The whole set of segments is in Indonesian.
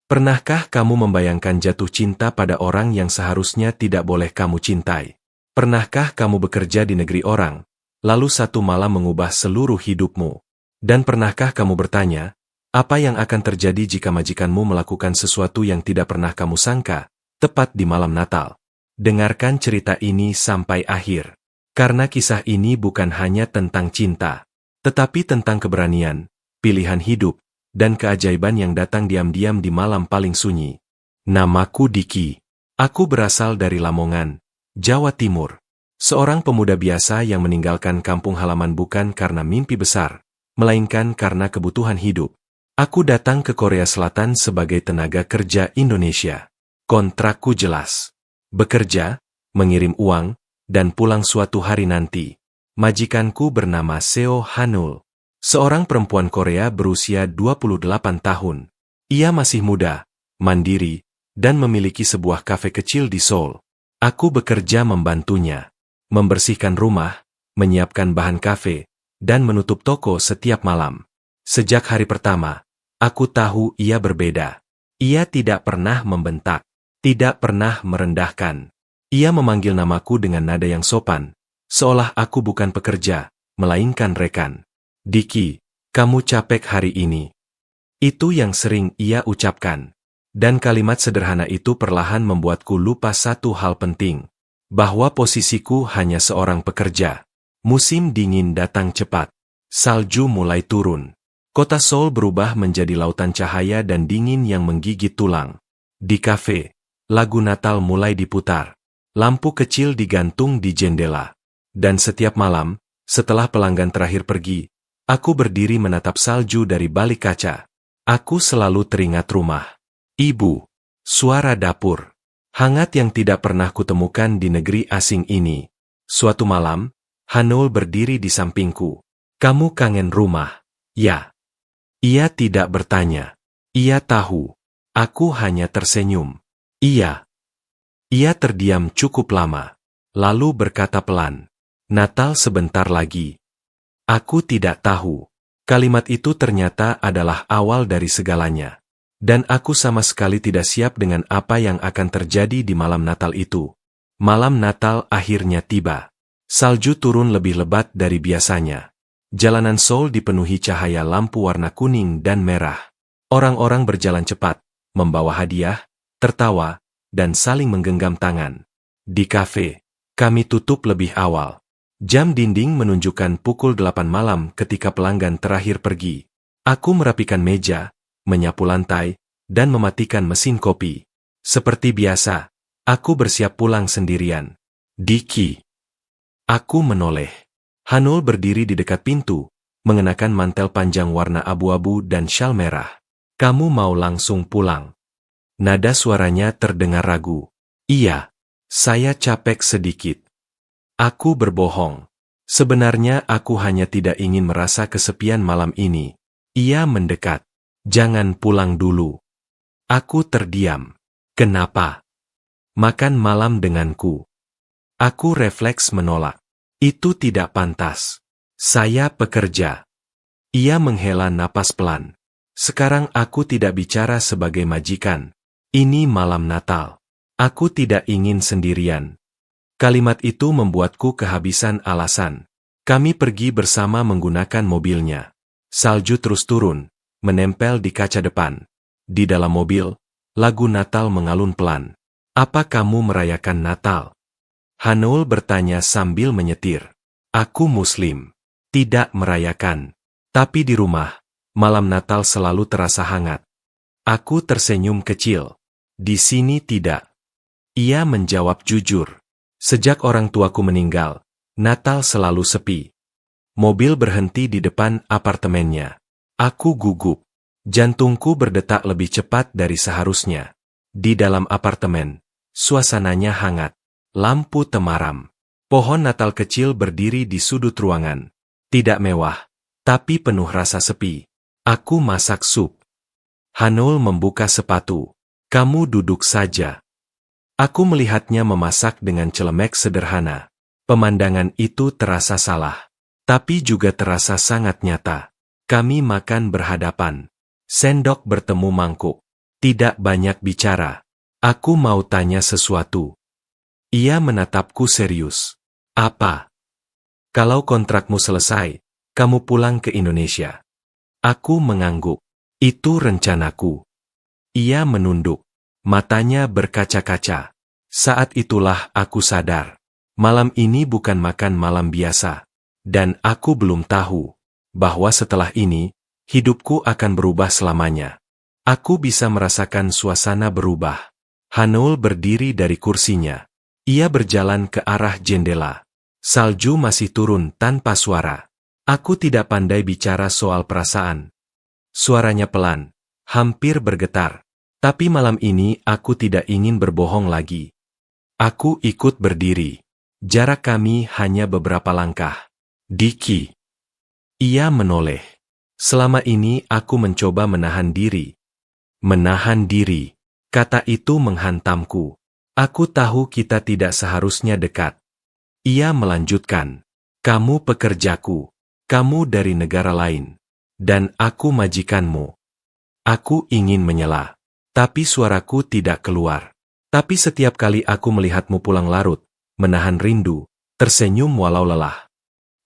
Pernahkah kamu membayangkan jatuh cinta pada orang yang seharusnya tidak boleh kamu cintai? Pernahkah kamu bekerja di negeri orang, lalu satu malam mengubah seluruh hidupmu? Dan pernahkah kamu bertanya, apa yang akan terjadi jika majikanmu melakukan sesuatu yang tidak pernah kamu sangka, tepat di malam Natal? Dengarkan cerita ini sampai akhir. Karena kisah ini bukan hanya tentang cinta, tetapi tentang keberanian, pilihan hidup, dan keajaiban yang datang diam-diam di malam paling sunyi. Namaku Diki. Aku berasal dari Lamongan, Jawa Timur. Seorang pemuda biasa yang meninggalkan kampung halaman bukan karena mimpi besar, melainkan karena kebutuhan hidup. Aku datang ke Korea Selatan sebagai tenaga kerja Indonesia. Kontrakku jelas. Bekerja, mengirim uang, dan pulang suatu hari nanti. Majikanku bernama Seo Hanul. Seorang perempuan Korea berusia 28 tahun. Ia masih muda, mandiri, dan memiliki sebuah kafe kecil di Seoul. Aku bekerja membantunya, membersihkan rumah, menyiapkan bahan kafe, dan menutup toko setiap malam. Sejak hari pertama, aku tahu ia berbeda. Ia tidak pernah membentak, tidak pernah merendahkan. Ia memanggil namaku dengan nada yang sopan, seolah aku bukan pekerja, melainkan rekan. Diki, kamu capek hari ini. Itu yang sering ia ucapkan. Dan kalimat sederhana itu perlahan membuatku lupa satu hal penting. Bahwa posisiku hanya seorang pekerja. Musim dingin datang cepat. Salju mulai turun. Kota Seoul berubah menjadi lautan cahaya dan dingin yang menggigit tulang. Di kafe, lagu Natal mulai diputar. Lampu kecil digantung di jendela. Dan setiap malam, setelah pelanggan terakhir pergi, aku berdiri menatap salju dari balik kaca. Aku selalu teringat rumah. Ibu. Suara dapur. Hangat yang tidak pernah kutemukan di negeri asing ini. Suatu malam, Hanul berdiri di sampingku. Kamu kangen rumah? Ya. Ia tidak bertanya. Ia tahu. Aku hanya tersenyum. Iya. Ia terdiam cukup lama. Lalu berkata pelan. Natal sebentar lagi. Aku tidak tahu. Kalimat itu ternyata adalah awal dari segalanya. Dan aku sama sekali tidak siap dengan apa yang akan terjadi di malam Natal itu. Malam Natal akhirnya tiba. Salju turun lebih lebat dari biasanya. Jalanan Seoul dipenuhi cahaya lampu warna kuning dan merah. Orang-orang berjalan cepat, membawa hadiah, tertawa, dan saling menggenggam tangan. Di kafe, kami tutup lebih awal. Jam dinding menunjukkan pukul 8 malam ketika pelanggan terakhir pergi. Aku merapikan meja, menyapu lantai, dan mematikan mesin kopi. Seperti biasa, aku bersiap pulang sendirian. Diki. Aku menoleh. Hanul berdiri di dekat pintu, mengenakan mantel panjang warna abu-abu dan syal merah. Kamu mau langsung pulang? Nada suaranya terdengar ragu. Iya, saya capek sedikit. Aku berbohong. Sebenarnya aku hanya tidak ingin merasa kesepian malam ini. Ia mendekat. Jangan pulang dulu. Aku terdiam. Kenapa? Makan malam denganku. Aku refleks menolak. Itu tidak pantas. Saya pekerja. Ia menghela napas pelan. Sekarang aku tidak bicara sebagai majikan. Ini malam Natal. Aku tidak ingin sendirian. Kalimat itu membuatku kehabisan alasan. Kami pergi bersama menggunakan mobilnya. Salju terus turun, menempel di kaca depan. Di dalam mobil, lagu Natal mengalun pelan. Apa kamu merayakan Natal? Hanul bertanya sambil menyetir. Aku Muslim. Tidak merayakan. Tapi di rumah, malam Natal selalu terasa hangat. Aku tersenyum kecil. Di sini tidak. Ia menjawab jujur. Sejak orang tuaku meninggal, Natal selalu sepi. Mobil berhenti di depan apartemennya. Aku gugup. Jantungku berdetak lebih cepat dari seharusnya. Di dalam apartemen, suasananya hangat. Lampu temaram. Pohon Natal kecil berdiri di sudut ruangan. Tidak mewah, tapi penuh rasa sepi. Aku masak sup. Hanul membuka sepatu. Kamu duduk saja. Aku melihatnya memasak dengan celemek sederhana. Pemandangan itu terasa salah, tapi juga terasa sangat nyata. Kami makan berhadapan. Sendok bertemu mangkuk. Tidak banyak bicara. Aku mau tanya sesuatu. Ia menatapku serius. Apa? Kalau kontrakmu selesai, kamu pulang ke Indonesia. Aku mengangguk. Itu rencanaku. Ia menunduk. Matanya berkaca-kaca. Saat itulah aku sadar. Malam ini bukan makan malam biasa. Dan aku belum tahu bahwa setelah ini, hidupku akan berubah selamanya. Aku bisa merasakan suasana berubah. Hanoul berdiri dari kursinya. Ia berjalan ke arah jendela. Salju masih turun tanpa suara. Aku tidak pandai bicara soal perasaan. Suaranya pelan, hampir bergetar. Tapi malam ini aku tidak ingin berbohong lagi. Aku ikut berdiri. Jarak kami hanya beberapa langkah. Diki. Ia menoleh. Selama ini aku mencoba menahan diri. Menahan diri. Kata itu menghantamku. Aku tahu kita tidak seharusnya dekat. Ia melanjutkan. Kamu pekerjaku. Kamu dari negara lain. Dan aku majikanmu. Aku ingin menyela. Tapi suaraku tidak keluar. Tapi setiap kali aku melihatmu pulang larut, menahan rindu, tersenyum walau lelah.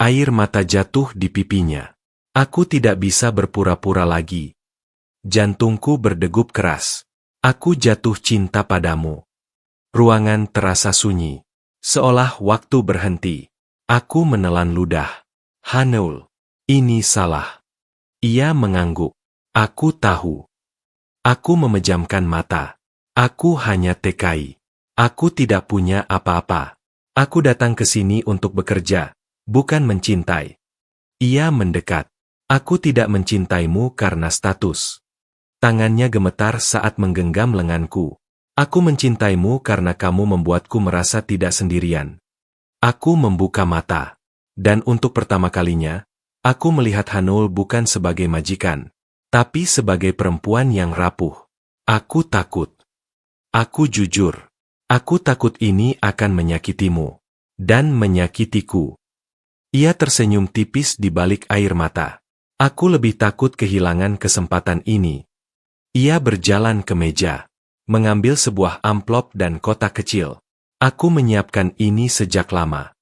Air mata jatuh di pipinya. Aku tidak bisa berpura-pura lagi. Jantungku berdegup keras. Aku jatuh cinta padamu. Ruangan terasa sunyi. Seolah waktu berhenti. Aku menelan ludah. Hanoul, ini salah. Ia mengangguk. Aku tahu. Aku memejamkan mata. Aku hanya TKI. Aku tidak punya apa-apa. Aku datang ke sini untuk bekerja, bukan mencintai. Ia mendekat. Aku tidak mencintaimu karena status. Tangannya gemetar saat menggenggam lenganku. Aku mencintaimu karena kamu membuatku merasa tidak sendirian. Aku membuka mata. Dan untuk pertama kalinya, aku melihat Hanoul bukan sebagai majikan, tapi sebagai perempuan yang rapuh. Aku takut. Aku jujur. Aku takut ini akan menyakitimu. Dan menyakitiku. Ia tersenyum tipis di balik air mata. Aku lebih takut kehilangan kesempatan ini. Ia berjalan ke meja, mengambil sebuah amplop dan kotak kecil. Aku menyiapkan ini sejak lama.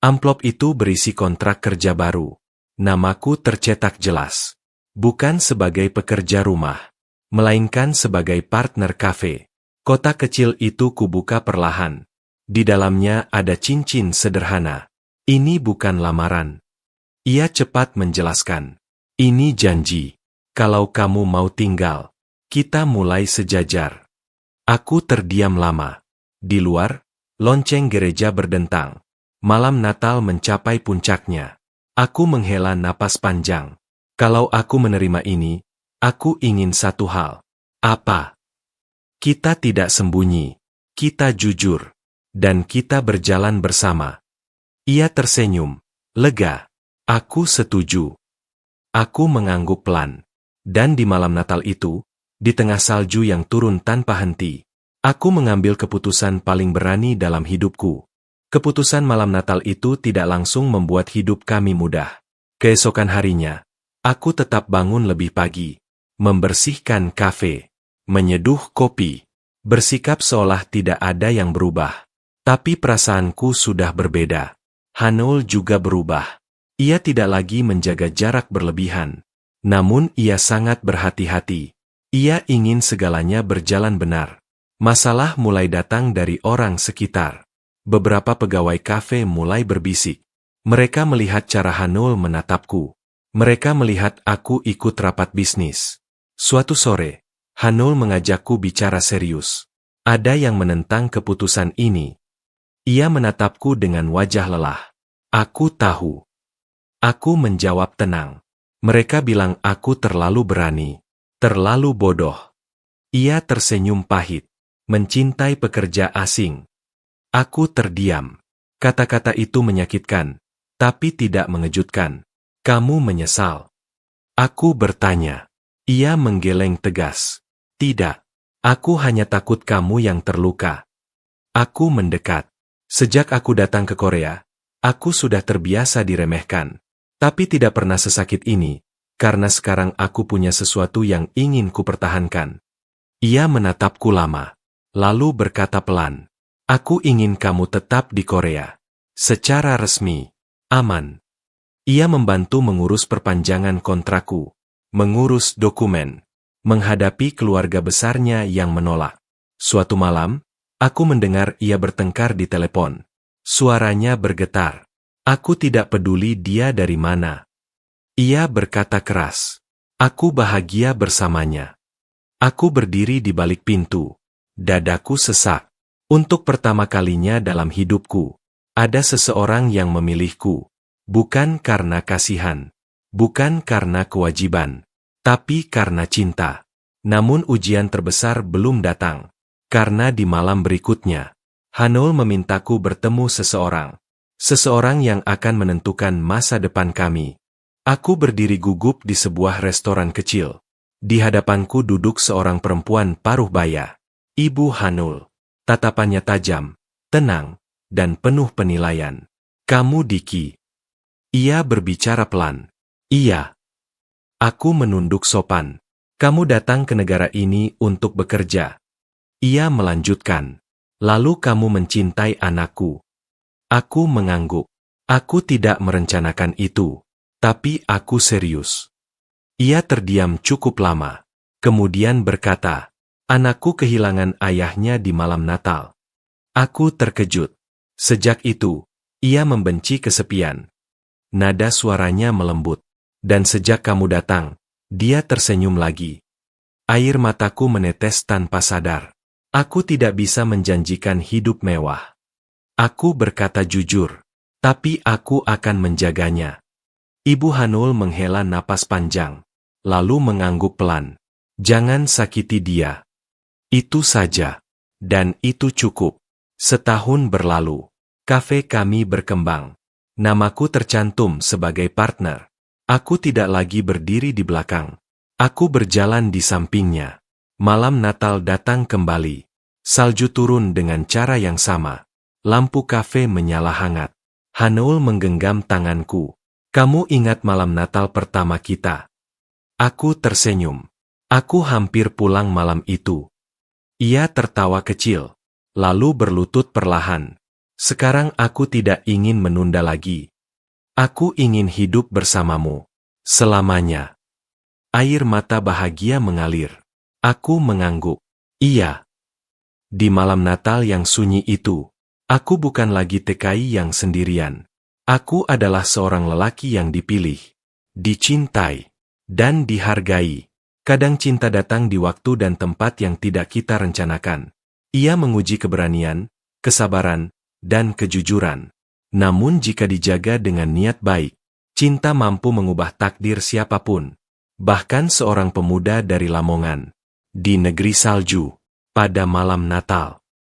Amplop itu berisi kontrak kerja baru. Namaku tercetak jelas. Bukan sebagai pekerja rumah, melainkan sebagai partner kafe. Kotak kecil itu kubuka perlahan. Di dalamnya ada cincin sederhana. Ini bukan lamaran. Ia cepat menjelaskan. Ini janji. Kalau kamu mau tinggal, kita mulai sejajar. Aku terdiam lama. Di luar, lonceng gereja berdentang. Malam Natal mencapai puncaknya. Aku menghela napas panjang. Kalau aku menerima ini, aku ingin satu hal. Apa? Kita tidak sembunyi. Kita jujur. Dan kita berjalan bersama. Ia tersenyum. Lega. Aku setuju. Aku mengangguk pelan. Dan di malam Natal itu, di tengah salju yang turun tanpa henti, aku mengambil keputusan paling berani dalam hidupku. Keputusan malam Natal itu tidak langsung membuat hidup kami mudah. Keesokan harinya, aku tetap bangun lebih pagi, membersihkan kafe, menyeduh kopi, bersikap seolah tidak ada yang berubah. Tapi perasaanku sudah berbeda. Hanoul juga berubah. Ia tidak lagi menjaga jarak berlebihan. Namun ia sangat berhati-hati. Ia ingin segalanya berjalan benar. Masalah mulai datang dari orang sekitar. Beberapa pegawai kafe mulai berbisik. Mereka melihat cara Hanoul menatapku. Mereka melihat aku ikut rapat bisnis. Suatu sore, Hanoul mengajakku bicara serius. Ada yang menentang keputusan ini. Ia menatapku dengan wajah lelah. Aku tahu. Aku menjawab tenang. Mereka bilang aku terlalu berani. Terlalu bodoh. Ia tersenyum pahit. Mencintai pekerja asing. Aku terdiam. Kata-kata itu menyakitkan, tapi tidak mengejutkan. Kamu menyesal? Aku bertanya. Ia menggeleng tegas. Tidak. Aku hanya takut kamu yang terluka. Aku mendekat. Sejak aku datang ke Korea, aku sudah terbiasa diremehkan. Tapi tidak pernah sesakit ini, karena sekarang aku punya sesuatu yang ingin kupertahankan. Ia menatapku lama, lalu berkata pelan, "Aku ingin kamu tetap di Korea. Secara resmi, aman." Ia membantu mengurus perpanjangan kontrakku, mengurus dokumen, menghadapi keluarga besarnya yang menolak. Suatu malam, aku mendengar ia bertengkar di telepon. Suaranya bergetar. Aku tidak peduli dia dari mana. Ia berkata keras, "Aku bahagia bersamanya." Aku berdiri di balik pintu. Dadaku sesak. Untuk pertama kalinya dalam hidupku, ada seseorang yang memilihku. Bukan karena kasihan, bukan karena kewajiban, tapi karena cinta. Namun ujian terbesar belum datang. Karena di malam berikutnya, Hanul memintaku bertemu seseorang. Seseorang yang akan menentukan masa depan kami. Aku berdiri gugup di sebuah restoran kecil. Di hadapanku duduk seorang perempuan paruh baya. Ibu Hanul. Tatapannya tajam, tenang, dan penuh penilaian. "Kamu Diki." Ia berbicara pelan. "Iya." Aku menunduk sopan. "Kamu datang ke negara ini untuk bekerja." Ia melanjutkan. "Lalu kamu mencintai anakku." Aku mengangguk. "Aku tidak merencanakan itu. Tapi aku serius." Ia terdiam cukup lama. Kemudian berkata, "Anakku kehilangan ayahnya di malam Natal." Aku terkejut. Sejak itu, ia membenci kesepian. Nada suaranya melembut. "Dan sejak kamu datang," dia tersenyum lagi. Air mataku menetes tanpa sadar. Aku tidak bisa menjanjikan hidup mewah. Aku berkata jujur, tapi aku akan menjaganya. Ibu Hanul menghela napas panjang, lalu mengangguk pelan. "Jangan sakiti dia." Itu saja. Dan itu cukup. Setahun berlalu. Kafe kami berkembang. Namaku tercantum sebagai partner. Aku tidak lagi berdiri di belakang. Aku berjalan di sampingnya. Malam Natal datang kembali. Salju turun dengan cara yang sama. Lampu kafe menyala hangat. Hanul menggenggam tanganku. "Kamu ingat malam Natal pertama kita?" Aku tersenyum. Aku hampir pulang malam itu. Ia tertawa kecil, lalu berlutut perlahan. "Sekarang aku tidak ingin menunda lagi. Aku ingin hidup bersamamu. Selamanya." Air mata bahagia mengalir. Aku mengangguk. Iya. Di malam Natal yang sunyi itu, aku bukan lagi TKI yang sendirian. Aku adalah seorang lelaki yang dipilih, dicintai, dan dihargai. Kadang cinta datang di waktu dan tempat yang tidak kita rencanakan. Ia menguji keberanian, kesabaran, dan kejujuran. Namun jika dijaga dengan niat baik, cinta mampu mengubah takdir siapapun. Bahkan seorang pemuda dari Lamongan, di negeri salju, pada malam Natal.